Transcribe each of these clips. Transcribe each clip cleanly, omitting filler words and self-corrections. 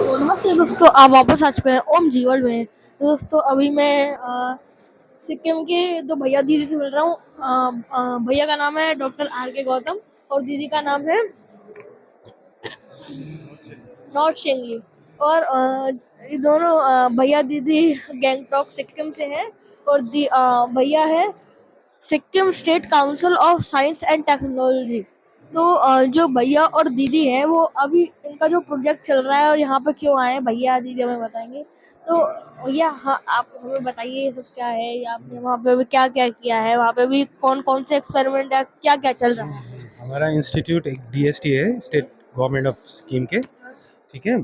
तो नमस्ते दोस्तों, आप वापस आ चुके हैं ओम जी वर्ल्ड में। तो दोस्तों अभी मैं सिक्किम के दो भैया दीदी से मिल रहा हूँ। भैया का नाम है डॉक्टर आर के गौतम और दीदी का नाम है नॉर्थ शेंगली। और ये दोनों भैया दीदी गैंगटॉक सिक्किम से हैं और भैया है Sikkim state council of science and technology. तो जो भैया और दीदी हैं वो अभी इनका जो प्रोजेक्ट चल रहा है और यहाँ पे क्यों आए हैं भैया दीदी हमें बताएंगे। तो भैया हाँ, आप हमें बताइए ये सब क्या है, या आपने वहाँ पे भी क्या क्या किया है, वहाँ पे भी कौन कौन से एक्सपेरिमेंट है, क्या क्या चल रहा है। हमारा इंस्टीट्यूट एक डीएसटी है, स्टेट गवर्नमेंट ऑफ सिक्किम के, ठीक है।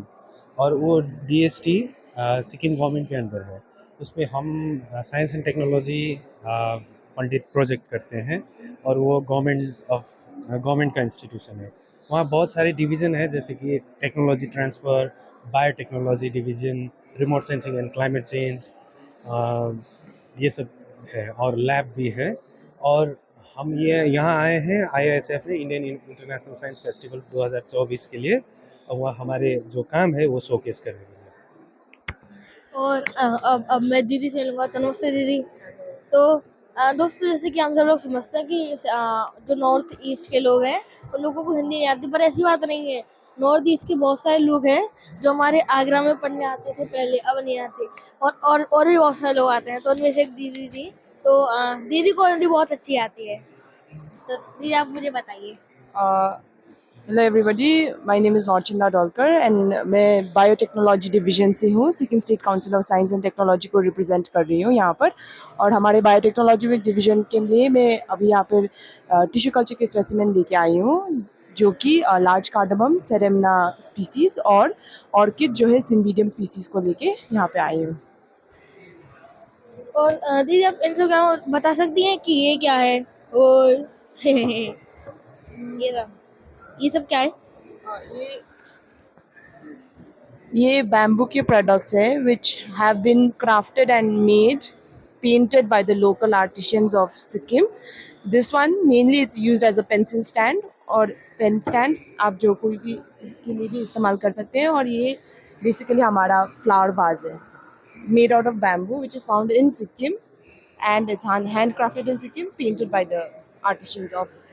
और वो डीएसटी सिक्किम गवर्नमेंट के अंदर है। उसमें हम science and technology funded project करते हैं और वो गवर्नमेंट का इंस्टीट्यूशन है। वहाँ बहुत सारे डिवीज़न है, जैसे कि technology transfer, biotechnology division, remote sensing and climate change, ये सब है, और लैब भी है। और हम ये यहाँ आए हैं आईआईएसएफ में, इंडियन इंटरनेशनल साइंस फेस्टिवल 2024 के लिए, और वह हमारे जो काम है वो शोकेस कर रहे हैं। और अब मैं दीदी से लूँगा। तो नमस्ते दीदी। तो दोस्तों जैसे कि हम सब लोग समझते हैं कि जो नॉर्थ ईस्ट के लोग हैं उन लोगों को हिंदी नहीं आती, पर ऐसी बात नहीं है। नॉर्थ ईस्ट के बहुत सारे लोग हैं जो हमारे आगरा में पढ़ने आते थे पहले, अब नहीं आते। और भी बहुत सारे लोग आते हैं, तो उनमें से एक दीदी थी। तो दीदी को हिंदी बहुत अच्छी आती है। तो दीदी आप मुझे बताइए। Uh, Hello everybody, my name is Norchinda Dolkar and मैं बायोटेक्नोलॉजी डिवीजन से हूँ। Sikkim state council of science and technology को रिप्रेजेंट कर रही हूँ यहाँ पर। और हमारे बायोटेक्नोलॉजी डिवीजन के लिए मैं अभी यहाँ पर टिश्यू कल्चर के स्पेसिमेन लेके आई हूँ, जो कि लार्ज कार्डमम सेरेमना स्पीसीज और ऑर्किड जो है सिम्बीडियम स्पीसीज को लेके यहाँ पे आई हूँ। और दीदी आप इनसे क्या बता सकती हैं कि ये क्या है, और ये सब क्या है। ये बैम्बू के प्रोडक्ट्स है which have been crafted and made painted by the local artisans of Sikkim. This one mainly it's used as a pencil stand और पेन स्टैंड आप जो कोई भी इसके लिए भी इस्तेमाल कर सकते हैं। और ये बेसिकली हमारा फ्लावर वाज है made out of bamboo which is found in Sikkim and it's handcrafted in Sikkim, painted by the artisans of Sikkim.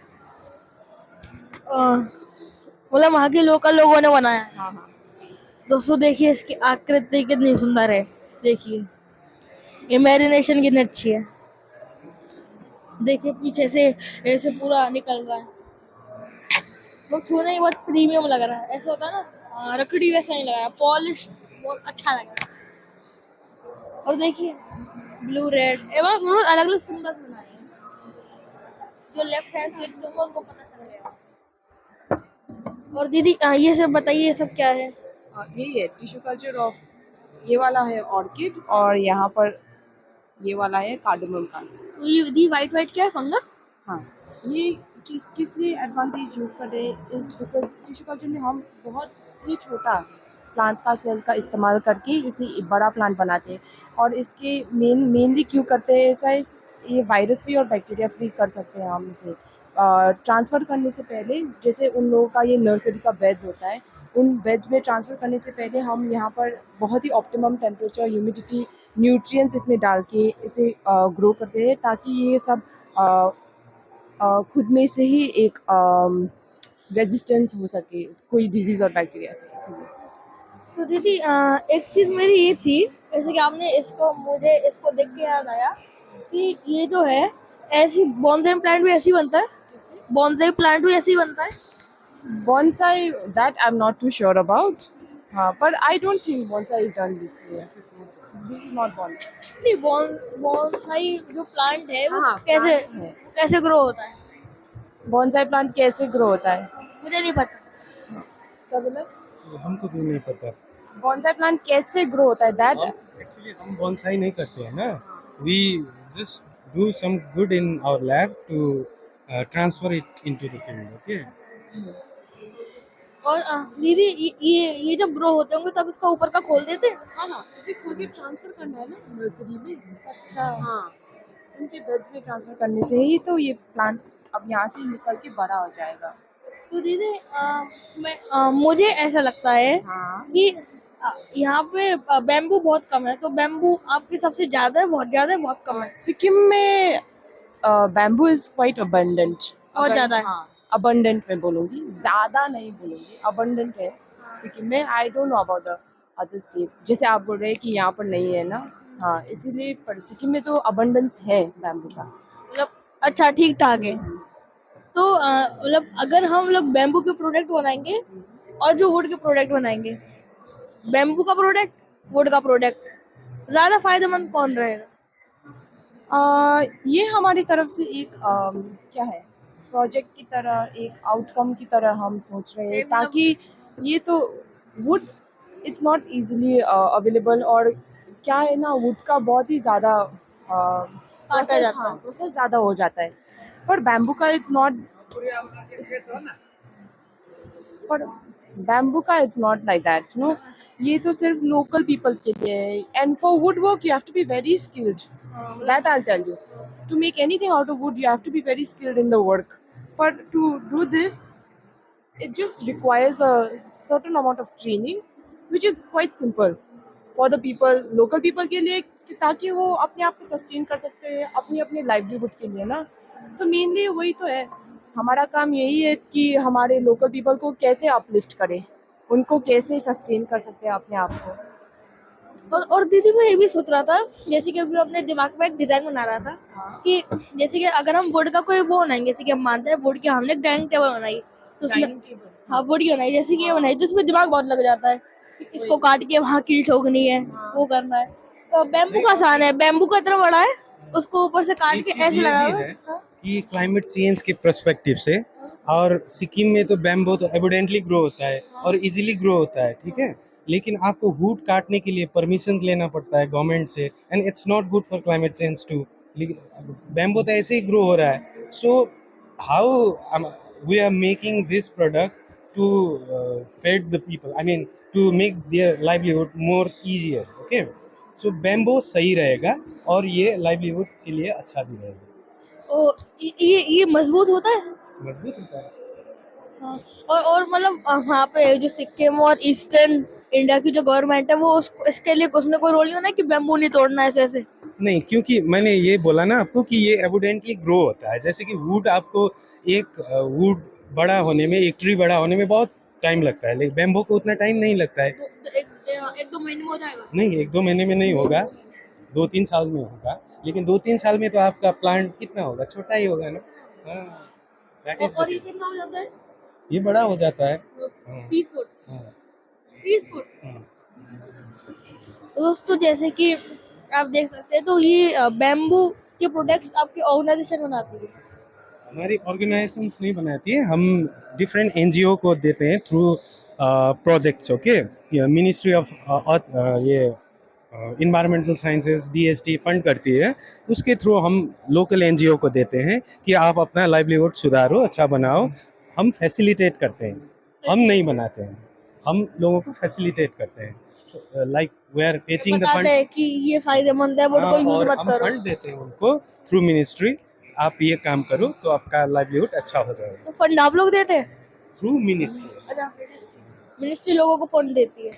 मतलब वहाँ के लोकल लोगों ने बनाया है। हाँ हाँ। दोस्तों देखिए इसकी आकृति कितनी सुंदर है, देखिए इमेजिनेशन कितनी अच्छी है। देखिए पीछे से ऐसे पूरा निकल रहा है, वो छूने ही बहुत प्रीमियम लग रहा है। ऐसा होता है ना, रखड़ी वैसा नहीं लग रहा है, पॉलिश बहुत अच्छा लग रहा है। और देखिए ब्लू रेड एवं दोनों अलग अलग सुंदर बनाए हैं। जो लेफ्ट हैंड से लिखते होंगे उनको पता चल जाएगा। और दीदी ये सब बताइए, ये सब क्या है। ये है टिश्यू कल्चर ऑफ, ये वाला है ऑर्किड और यहाँ पर ये वाला है कार्डमम का। ये वाइट वाइट क्या है, फंगस। हाँ, ये किस लिए एडवांटेज यूज़ कर रहे हैं इस बिकॉज टिश्यू कल्चर में हम बहुत ही छोटा प्लांट का सेल का इस्तेमाल करके इसे एक बड़ा प्लांट बनाते हैं। और इसके मेनली क्यों करते हैं ऐसा, ये वायरस फ्री और बैक्टीरिया फ्री कर सकते हैं हम इसे। ट्रांसफ़र करने से पहले, जैसे उन लोगों का ये नर्सरी का बेड्स होता है, उन बेड्स में ट्रांसफ़र करने से पहले हम यहाँ पर बहुत ही ऑप्टिमम टेम्परेचर, ह्यूमिडिटी, न्यूट्रिएंट्स इसमें डाल के इसे ग्रो करते हैं, ताकि ये सब खुद में से ही एक रेजिस्टेंस हो सके कोई डिजीज़ और बैक्टीरिया से, इसीलिए। तो दीदी एक चीज मेरी ये थी, जैसे कि आपने इसको, मुझे इसको देख के याद आया कि ये जो है ऐसी बॉन्साई प्लांट भी ऐसी बनता है, बॉन्साई प्लांट भी ऐसे ही बनता है। Bonsai that I am not too sure about. हाँ, पर I don't think bonsai is done this way. This is not bonsai. नहीं, बॉन्साई जो प्लांट है वो हाँ, कैसे plant है। कैसे ग्रो होता है, बॉन्साई प्लांट कैसे ग्रो होता है? मुझे नहीं पता। क्या बोला? हमको भी नहीं पता। बॉन्साई प्लांट कैसे ग्रो होता है दैट एक्चुअली हम बॉन्साई नहीं करते हैं ना, we just do some good in our lab to transfer it into the field, okay. और दीदी ये जब ग्रो होते होंगे तब इसका ऊपर का खोल देते हैं। हाँ हाँ, इसे खोल के ट्रांसफर करना है ना नर्सरी में। अच्छा। हाँ, उनके बेड्स में ट्रांसफर करने से ही तो ये प्लांट अब यहाँ से निकल के बड़ा हो जाएगा। तो दीदी मुझे ऐसा लगता है हाँ। कि यहाँ पे बैम्बू बहुत कम है, तो बैम्बू आपके सबसे ज्यादा है, बहुत ज्यादा है, बहुत कम है? सिक्किम में बैम्बू इज क्वाइट अबंडेंट। बहुत ज्यादा है। हाँ, अबंडेंट में बोलूँगी, ज़्यादा नहीं बोलूँगी, अबंडेंट है सिक्किम में। I don't know about the other states, जैसे आप बोल रहे हैं कि यहाँ पर नहीं है ना। हाँ, इसीलिए पर सिक्किम में तो अबंडेंस है बैम्बू का। मतलब अच्छा, ठीक ठाक है। तो मतलब अगर हम लोग बैम्बू के प्रोडक्ट बनाएंगे और जो वुड के प्रोडक्ट बनाएंगे, बैम्बू का प्रोडक्ट, वुड का प्रोडक्ट, ज्यादा फायदेमंद कौन रहेगा? ये हमारी तरफ से एक क्या है, प्रोजेक्ट की तरह, एक आउटकम की तरह हम सोच रहे हैं, ये मतलब ताकि ये तो would it's not easily available, और क्या है ना, वुड का बहुत ही ज़्यादा काटा प्रोसेस, जाता हाँ है। प्रोसेस ज़्यादा हो जाता है। पर बैम्बू का इट्स नॉट, पर बैम्बू का it's not like that, no. ये तो सिर्फ लोकल पीपल के लिए है, and for wood work you have to be very skilled, that I'll tell you. To make anything out of wood, you have to be very skilled in the work. But to do this, it just requires a certain amount of training, which is quite simple for the people, local people के लिए, ताकि वो अपने आप को sustain कर सकते हैं अपनी अपनी लाइवलीहुड के लिए ना। सो मेनली वही तो है, हमारा काम यही है कि हमारे लोकल पीपल को कैसे अपलिफ्ट करें, उनको कैसे सस्टेन कर सकते हैं अपने आप को। और दीदी मैं ये भी सोच रहा था, जैसे कि अभी अपने दिमाग में एक डिजाइन बना रहा था कि जैसे कि अगर हम वुड का कोई वो बनाएंगे, जैसे कि हम मानते हैं वुड की हमने एक डाइनिंग टेबल बनाई, तो उसमें हाँ वुड की बनाई, जैसे कि ये बनाई, तो उसमें दिमाग बहुत लग जाता है कि इसको काट के वहाँ कील ठोकनी है, वो करना है। तो बैम्बू का आसान है, बैम्बू का इतना बड़ा है, उसको ऊपर से काट एक के चीज ऐसे ये लगा भी दो। है हाँ। कि क्लाइमेट चेंज के पर्सपेक्टिव से, और सिक्किम में तो बैम्बो तो एविडेंटली ग्रो होता है और इजीली ग्रो होता है, ठीक है। लेकिन आपको वुड काटने के लिए परमिशन लेना पड़ता है गवर्नमेंट से, and it's not good for climate change too. Bamboo तो ऐसे ही ग्रो हो रहा है, so how we are making this product to fed the people, I mean to make their livelihood more easier, okay. So bamboo सही रहेगा और ये लाइवलीहुड के लिए अच्छा भी रहेगा। ओ, ये मजबूत होता है। मजबूत होता है। हाँ, और मतलब वहाँ पे जो सिक्किम और ईस्टर्न इंडिया की जो गवर्नमेंट है, वो इसके लिए उसमें कोई रोल नहीं होना है कि बैम्बू नहीं तोड़ना है ऐसे ऐसे? नहीं, क्योंकि मैंने ये बोला ना आपको कि ये एविडेंटली ग्रो होता है। जैसे कि वुड आपको एक वुड बड़ा होने में, एक ट्री बड़ा होने में बहुत टाइम लगता है, लेकिन बैम्बो को उतना टाइम नहीं लगता है। एक दो महीने में हो जाएगा? नहीं, एक दो महीने में नहीं होगा, 2-3 साल में होगा। लेकिन 2-3 साल में तो आपका प्लांट कितना होगा, छोटा ही होगा ना। हाँ, दैट इज द और ये थिंग। कितना हो जाता है? ये बड़ा हो जाता है। हाँ, 30 फुट? हाँ, 30 फुट? हाँ। दोस्तों जैसे कि आप देख सकते हैं, तो ये बैम्बू के प्रोडक्ट्स आपकी ऑर्गेनाइजेशन बनाती है? हमारी ऑर्गेनाइजेशंस नहीं बनाती है, हम डिफरेंट एनजीओ को देते हैं through projects, okay. Ministry of ये इन्वायरमेंटल साइंसेज डीएसटी फंड करती है, उसके थ्रू हम लोकल एनजीओ को देते हैं कि आप अपना लाइवलीहुड सुधारो, अच्छा बनाओ। हम फैसिलिटेट करते हैं, हम नहीं बनाते हैं, हम लोगों को फैसिलिटेट करते हैं, like we are fetching the बताते फंड। हैं कि ये फायदेमंद है, वुड को यूज और मत हम करो। फंड देते हैं उनको थ्रू मिनिस्ट्री, आप ये काम करो तो आपका लाइवलीहुड अच्छा हो जाएगा तो फंड आप लोग देते हैं? Through ministry. अच्छा, मिनिस्ट्री लोगों को फंड देती है।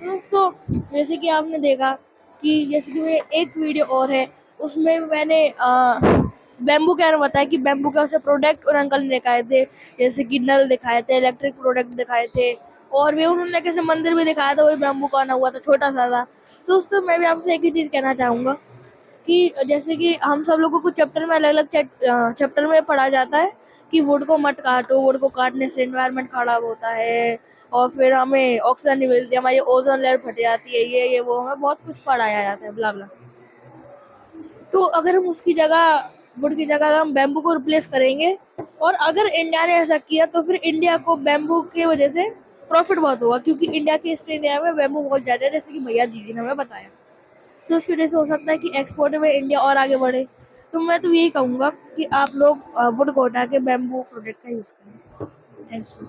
दोस्तों जैसे कि आपने देखा कि जैसे कि ये एक वीडियो और है, उसमें मैंने बैम्बू के बारे में बताया कि बैम्बू के ऐसे प्रोडक्ट और अंकल ने दिखाए थे, जैसे कि नल दिखाए थे, इलेक्ट्रिक प्रोडक्ट दिखाए थे, और भी उन्होंने कैसे मंदिर भी दिखाया था, वही बैम्बू का बना हुआ था, छोटा सा था। तो दोस्तों मैं भी आपसे एक ही चीज़ कहना चाहूँगा कि जैसे कि हम सब लोगों को चैप्टर में अलग अलग चैप्टर में पढ़ा जाता है कि वुड को मत काटो, वुड को काटने से एनवायरनमेंट खराब होता है, और फिर हमें ऑक्सीजन नहीं मिलती, हमारी ओजोन लेयर फट जाती है, ये वो हमें बहुत कुछ पढ़ाया जाता है, ब्ला ब्ला। तो अगर हम उसकी जगह, वुड की जगह अगर हम बैम्बू को रिप्लेस करेंगे, और अगर इंडिया ने ऐसा किया, तो फिर इंडिया को बैम्बू की वजह से प्रॉफिट बहुत होगा, क्योंकि इंडिया के ईस्ट इंडिया में बैम्बू बहुत ज़्यादा है, जैसे कि भैया जी ने हमें बताया। तो उसकी वजह से हो सकता है कि एक्सपोर्ट में इंडिया और आगे बढ़े। तो मैं तो यही कहूँगा कि आप लोग वुड को हटा के बैम्बू प्रोडक्ट का यूज़ करें। Thank you.